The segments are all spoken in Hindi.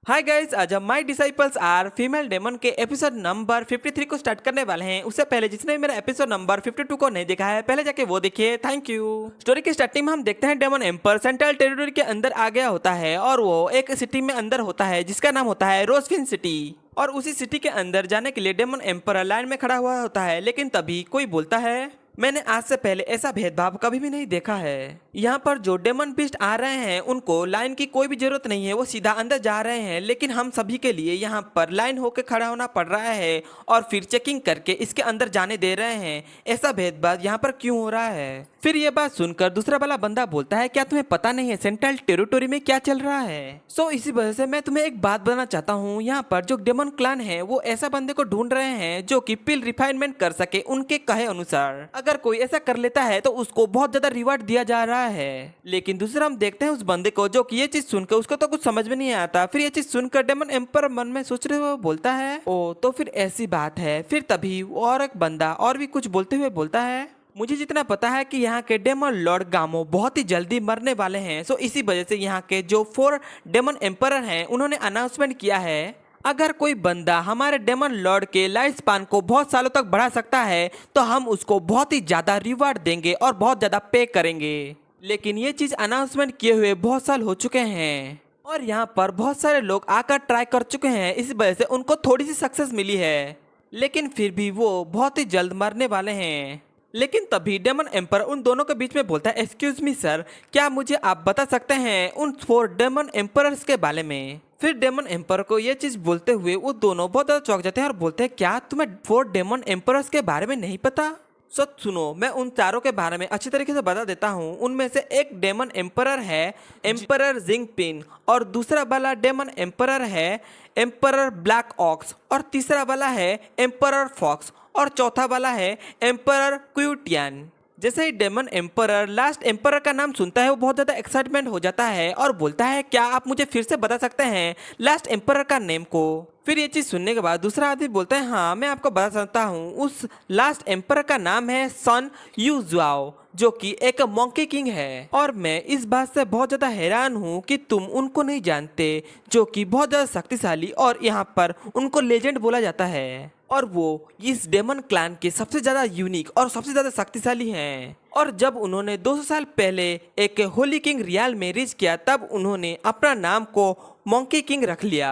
हाय गाइस, आज हम my disciples are female demon के एपिसोड नंबर 53 को स्टार्ट करने वाले हैं। उससे पहले जिसने भी मेरा एपिसोड नंबर 52 को नहीं देखा है, पहले जाके वो देखिए। Thank you. स्टोरी की स्टार्टिंग में हम देखते हैं डेमन एम्पर सेंट्रल टेरिटरी के अंदर आ गया होता है और वो एक सिटी में अंदर होता है जिसका नाम होता है रोजफिन सिटी। और उसी सिटी के अंदर जाने के लिए डेमन एम्पर लाइन में खड़ा हुआ होता है, लेकिन तभी कोई बोलता है, मैंने आज से पहले ऐसा भेदभाव कभी भी नहीं देखा है। यहाँ पर जो डेमन बीस्ट आ रहे हैं उनको लाइन की कोई भी जरूरत नहीं है, वो सीधा अंदर जा रहे हैं, लेकिन हम सभी के लिए यहाँ पर लाइन होकर खड़ा होना पड़ रहा है और फिर चेकिंग करके इसके अंदर जाने दे रहे हैं। ऐसा भेदभाव यहाँ पर क्यों हो रहा है? फिर ये बात सुनकर दूसरा वाला बंदा बोलता है, क्या तुम्हें पता नहीं है सेंट्रल टेरिटोरी में क्या चल रहा है? सो इसी वजह से मैं तुम्हें एक बात बताना चाहता हूँ। यहाँ पर जो डेमन क्लान है वो ऐसा बंदे को ढूंढ रहे हैं जो कि पिल रिफाइनमेंट कर सके उनके कहे अनुसार। अगर कोई ऐसा कर लेता है तो उसको बहुत ज्यादा रिवार्ड दिया जा रहा है। लेकिन दूसरा हम देखते हैं उस बंदे को जो कि ये चीज सुनकर उसको तो कुछ समझ में नहीं आता। फिर ये चीज सुनकर डेमन एम्पर मन में सोच रहे हुए बोलता है, ओ तो फिर ऐसी बात है। फिर तभी और एक बंदा और भी कुछ बोलते हुए बोलता है, मुझे जितना पता है कि यहाँ के डेमन लॉर्ड गामो बहुत ही जल्दी मरने वाले हैं। सो इसी वजह से यहाँ के जो 4 डेमन एम्पर हैं उन्होंने अनाउंसमेंट किया है, अगर कोई बंदा हमारे डेमन लॉर्ड के लाइफ स्पान को बहुत सालों तक बढ़ा सकता है तो हम उसको बहुत ही ज्यादा रिवार्ड देंगे और बहुत ज्यादा पे करेंगे। लेकिन ये चीज अनाउंसमेंट किए हुए बहुत साल हो चुके हैं और यहाँ पर बहुत सारे लोग आकर ट्राई कर चुके हैं, इस वजह से उनको थोड़ी सी सक्सेस मिली है, लेकिन फिर भी वो बहुत ही जल्द मरने वाले हैं। लेकिन तभी डेमन एम्पर उन दोनों के बीच में बोलता है, एक्सक्यूज मी सर, क्या मुझे आप बता सकते हैं उन 4 डेमन एम्परर्स के बारे में? फिर डेमन एम्पर को ये चीज बोलते हुए वो दोनों बहुत ज्यादा चौंक जाते हैं और बोलते हैं, क्या तुम्हें 4 डेमन एम्परर्स के बारे में नहीं पता? सच सुनो, मैं उन चारों के बारे में अच्छी तरीके से बता देता हूँ। उनमें से एक डेमन एम्परर है एम्परर जिंगपिन, और दूसरा वाला डेमन एम्परर है एम्परर ब्लैक ऑक्स, और तीसरा वाला है एम्परर फॉक्स, और चौथा वाला है एम्परर क्यूटियन। जैसे ही डेमन एम्परर लास्ट एम्परर का नाम सुनता है वो बहुत ज्यादा एक्साइटमेंट हो जाता है और बोलता है, क्या आप मुझे फिर से बता सकते हैं लास्ट एम्परर का नेम को? फिर ये चीज सुनने के बाद दूसरा आदमी बोलता है, हाँ मैं आपको बता सकता हूँ, उस लास्ट एम्परर का नाम है सन यूजुआओ, जो कि एक मंकी किंग है। और मैं इस बात से बहुत ज्यादा हैरान हूँ कि तुम उनको नहीं जानते, जो कि बहुत ज्यादा शक्तिशाली और यहाँ पर उनको लेजेंड बोला जाता है, और वो इस डेमन क्लैन के सबसे ज्यादा यूनिक और सबसे ज्यादा शक्तिशाली हैं। और जब उन्होंने 200 साल पहले एक होली किंग रियल में रीच किया तब उन्होंने अपना नाम को मंकी किंग रख लिया।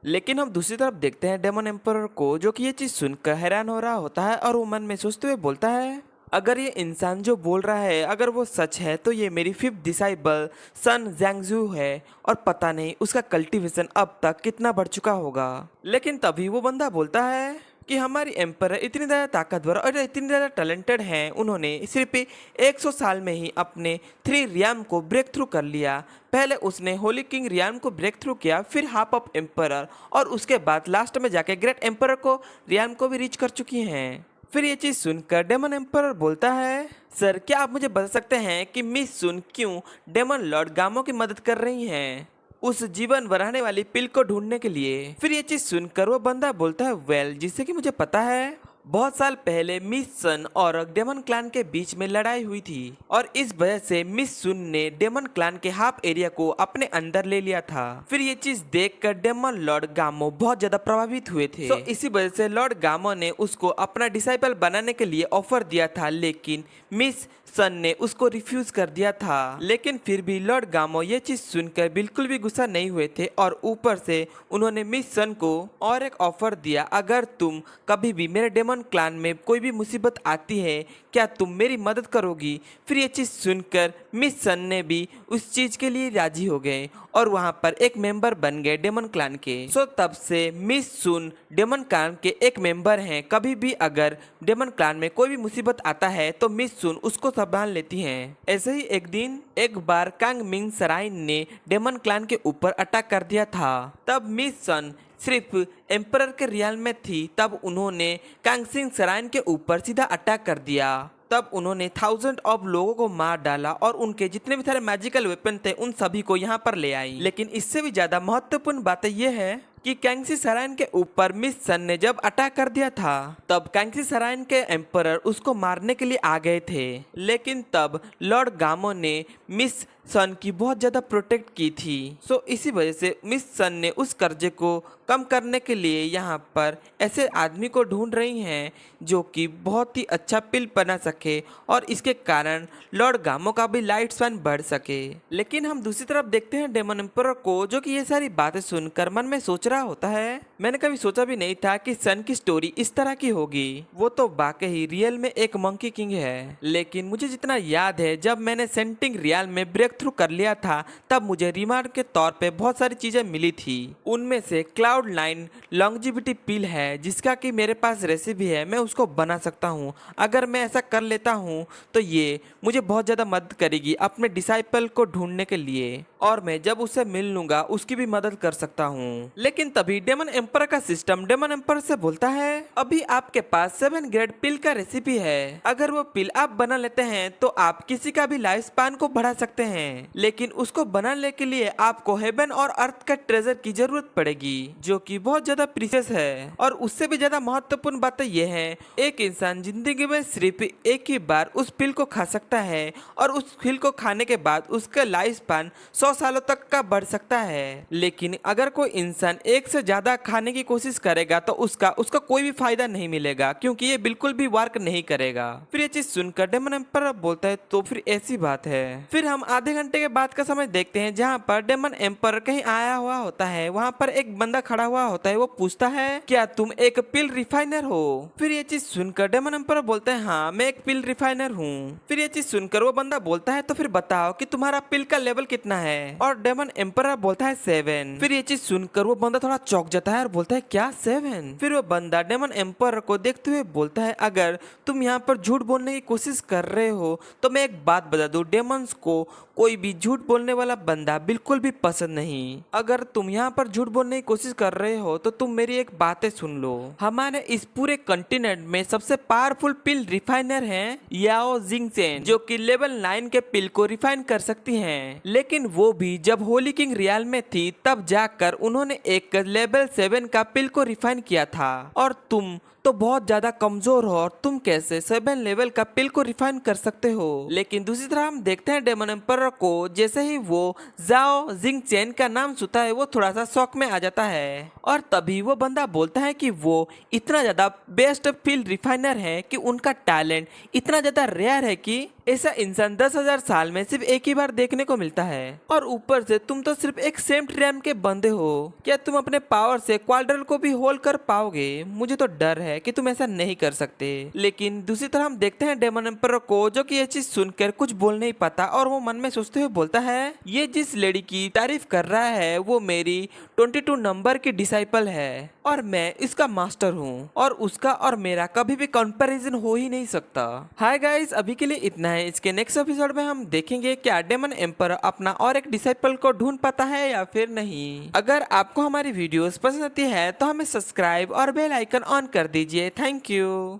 लेकिन हम दूसरी तरफ देखते हैं डेमन एम्परर को, जो कि ये चीज सुनकर हैरान हो रहा होता है और वो मन में सोचते हुए बोलता है, अगर ये इंसान जो बोल रहा है अगर वो सच है तो ये मेरी 5th डिसाइबल सन जैंगजू है, और पता नहीं उसका कल्टीवेशन अब तक कितना बढ़ चुका होगा। लेकिन तभी वो बंदा बोलता है कि हमारी एम्पर इतनी ज़्यादा ताकतवर और इतनी ज़्यादा टैलेंटेड हैं, उन्होंने सिर्फ 100 साल में ही अपने 3 रियाम को ब्रेक थ्रू कर लिया। पहले उसने होली किंग रियाम को ब्रेक थ्रू किया, फिर हाफ ऑफ एम्परर, और उसके बाद लास्ट में जाके ग्रेट एम्परर को रियाम को भी रीच कर चुकी हैं। फिर ये चीज़ सुनकर डेमन एम्परर बोलता है, सर क्या आप मुझे बता सकते हैं कि मिस सुन क्यों डेमन लॉर्ड गामो की मदद कर रही हैं उस जीवन बढ़ाने वाली पिल को ढूंढने के लिए? फिर ये चीज सुनकर वो बंदा बोलता है, वेल जिससे कि मुझे पता है बहुत साल पहले मिस सन और डेमन क्लैन के बीच में लड़ाई हुई थी और इस वजह से मिस सुन ने डेमन क्लैन के हाफ एरिया को अपने अंदर ले लिया था। फिर ये चीज देखकर डेमन लॉर्ड गामो बहुत ज्यादा प्रभावित हुए थे, तो इसी वजह से लॉर्ड गामो ने उसको अपना डिसाइपल बनाने के लिए ऑफर दिया था, लेकिन मिस सन ने उसको रिफ्यूज कर दिया था। लेकिन फिर भी लॉर्ड गामो ये चीज सुनकर बिल्कुल भी गुस्सा नहीं हुए थे और ऊपर से उन्होंने मिस सन को और एक ऑफर दिया, अगर तुम कभी भी मेरे डेमन क्लैन में कोई भी मुसीबत आती है क्या तुम मेरी मदद करोगी? फिर ये चीज सुनकर मिस सन ने भी उस चीज के लिए राजी हो गए और वहां पर एक मेंबर बन गए डेमन क्लैन के। सो तब से मिस सुन डेमन क्लैन के एक मेंबर हैं। कभी भी अगर डेमन क्लैन में कोई भी मुसीबत आता है तो मिस सुन उसको संभाल लेती हैं। ऐसे ही एक दिन एक बार कांग मिंग सराइन ने डेमन क्लैन के ऊपर अटैक कर दिया था। तब मिस सन सिर्फ एम्परर के रियल में थी, तब उन्होंने कांगसिंग सराइन के ऊपर सीधा अटैक कर दिया। तब उन्होंने 1000 ऑफ लोगों को मार डाला और उनके जितने भी सारे मैजिकल वेपन थे उन सभी को यहाँ पर ले आई। लेकिन इससे भी ज्यादा महत्वपूर्ण बात यह है कि कैंगसी सराइन के ऊपर मिस सन ने जब अटैक कर दिया था तब कैंगसी सराइन के एम्परर उसको मारने के लिए आ गए थे, लेकिन तब लॉर्ड गामो ने मिस सन की बहुत ज्यादा प्रोटेक्ट की थी। सो इसी वजह से मिस सन ने उस कर्जे को कम करने के लिए यहाँ पर ऐसे आदमी को ढूंढ रही हैं जो कि बहुत ही अच्छा पिल बना सके और इसके कारण लॉर्ड गामो का भी लाइफ स्पैन बढ़ सके। लेकिन हम दूसरी तरफ देखते हैं डेमन एम्परर को, जो कि ये सारी बातें सुनकर मन में सोच रहा होता है, मैंने कभी सोचा भी नहीं था कि सन की स्टोरी इस तरह की होगी। वो तो वाकई रियल में एक मंकी किंग है। लेकिन मुझे जितना याद है, जब मैंने सेंटिंग रियल में ब्रेक थ्रू कर लिया था तब मुझे रिमार्ड के तौर पे बहुत सारी चीजें मिली थी। उनमें से क्लाउड9 लॉन्जिविटी पिल है, जिसका कि मेरे पास रेसिपी है, मैं उसको बना सकता हूँ। अगर मैं ऐसा कर लेता हूँ तो ये मुझे बहुत ज़्यादा मदद करेगी अपने डिसाइपल को ढूंढने के लिए, और मैं जब उससे मिल लूंगा उसकी भी मदद कर सकता हूँ। लेकिन तभी डेमन एम्पर का सिस्टम डेमन एम्पर से बोलता है, अभी आपके पास 7 ग्रेड पिल का रेसिपी है। अगर वो पिल आप बना लेते हैं तो आप किसी का भी लाइफ स्पैन को बढ़ा सकते हैं। लेकिन उसको बनाने के लिए आपको हेवन और अर्थ का ट्रेजर की जरूरत पड़ेगी, जो कि बहुत ज्यादा प्रीशियस है। और उससे भी ज्यादा महत्वपूर्ण बात यह है, एक इंसान जिंदगी में सिर्फ एक ही बार उस पिल को खा सकता है, और उस पिल को खाने के बाद उसका लाइफ स्पैन 100 सालों तक का बढ़ सकता है। लेकिन अगर कोई इंसान एक से ज्यादा खाने की कोशिश करेगा तो उसका कोई भी फायदा नहीं मिलेगा, क्योंकि ये बिल्कुल भी वर्क नहीं करेगा। फिर ये चीज सुनकर डेमन एम्पर बोलता है, तो फिर ऐसी बात है। फिर हम आधे घंटे के बाद का समय देखते हैं, जहाँ पर डेमन एम्पर कहीं आया हुआ होता है। वहाँ पर एक बंदा खड़ा हुआ होता है। वो पूछता है, क्या तुम एक पिल रिफाइनर हो? फिर ये चीज सुनकर डेमन एम्पर बोलता है, हाँ मैं एक पिल रिफाइनर हूँ। फिर ये चीज सुनकर वो बंदा बोलता है, तो फिर बताओ कि तुम्हारा पिल का लेवल कितना है? और डेमन एम्पर बोलता है 7। फिर ये चीज सुनकर वो बंदा थोड़ा चौंक जाता है और बोलता है, क्या 7? फिर वो बंदा डेमन एम्पर को देखते हुए बोलता है, अगर तुम यहाँ पर झूठ बोलने की कोशिश कर रहे हो तो मैं एक बात बता दूं, डेमंस को कोई भी झूठ बोलने वाला बंदा बिल्कुल भी पसंद नहीं। अगर तुम यहाँ पर झूठ बोलने की कोशिश कर रहे हो तो तुम मेरी एक बातें सुन लो। हमारे इस पूरे कंटिनेंट में सबसे पावरफुल पिल रिफाइनर है याओ जिंगचेन, जो कि लेवल 9 के पिल को रिफाइन कर सकती हैं। लेकिन वो भी जब होली किंग रियल में थी तब जाकर उन्होंने एक लेवल 7 का पिल को रिफाइन किया था। और तुम तो बहुत ज्यादा कमजोर हो, और तुम कैसे 7 लेवल का पिल को रिफाइन कर सकते हो? लेकिन दूसरी तरह हम देखते हैं डेमन एम्पर को, जैसे ही वो जाओ जिंगचेन का नाम सुनता है वो थोड़ा सा शौक में आ जाता है। और तभी वो बंदा बोलता है कि वो इतना ज्यादा बेस्ट पिल रिफाइनर है कि उनका टैलेंट इतना ज्यादा रेयर है कि ऐसा इंसान 10,000 साल में सिर्फ एक ही बार देखने को मिलता है। और ऊपर से तुम तो सिर्फ एक सेम रैम के बंदे हो। क्या तुम अपने पावर से क्वाड्रल को भी होल्ड कर पाओगे? मुझे तो डर है कि तुम ऐसा नहीं कर सकते। लेकिन दूसरी तरफ हम देखते हैं डेमन एम्पर को, जो कि ये चीज सुनकर कुछ बोल नहीं पाता, और वो मन में सोचते हुए बोलता है, ये जिस लेडी की तारीफ कर रहा है वो मेरी 22 नंबर की डिसाइपल है, और मैं इसका मास्टर हूँ, और उसका और मेरा कभी भी कंपैरिजन हो ही नहीं सकता। हाय गाइस, अभी के लिए इतना है। इसके नेक्स्ट एपिसोड में हम देखेंगे क्या डेमन एम्पर अपना और एक डिसाइपल को ढूंढ पाता है या फिर नहीं। अगर आपको हमारी वीडियोस पसंद आती है तो हमें सब्सक्राइब और बेल आइकन ऑन कर दीजिए। Thank you.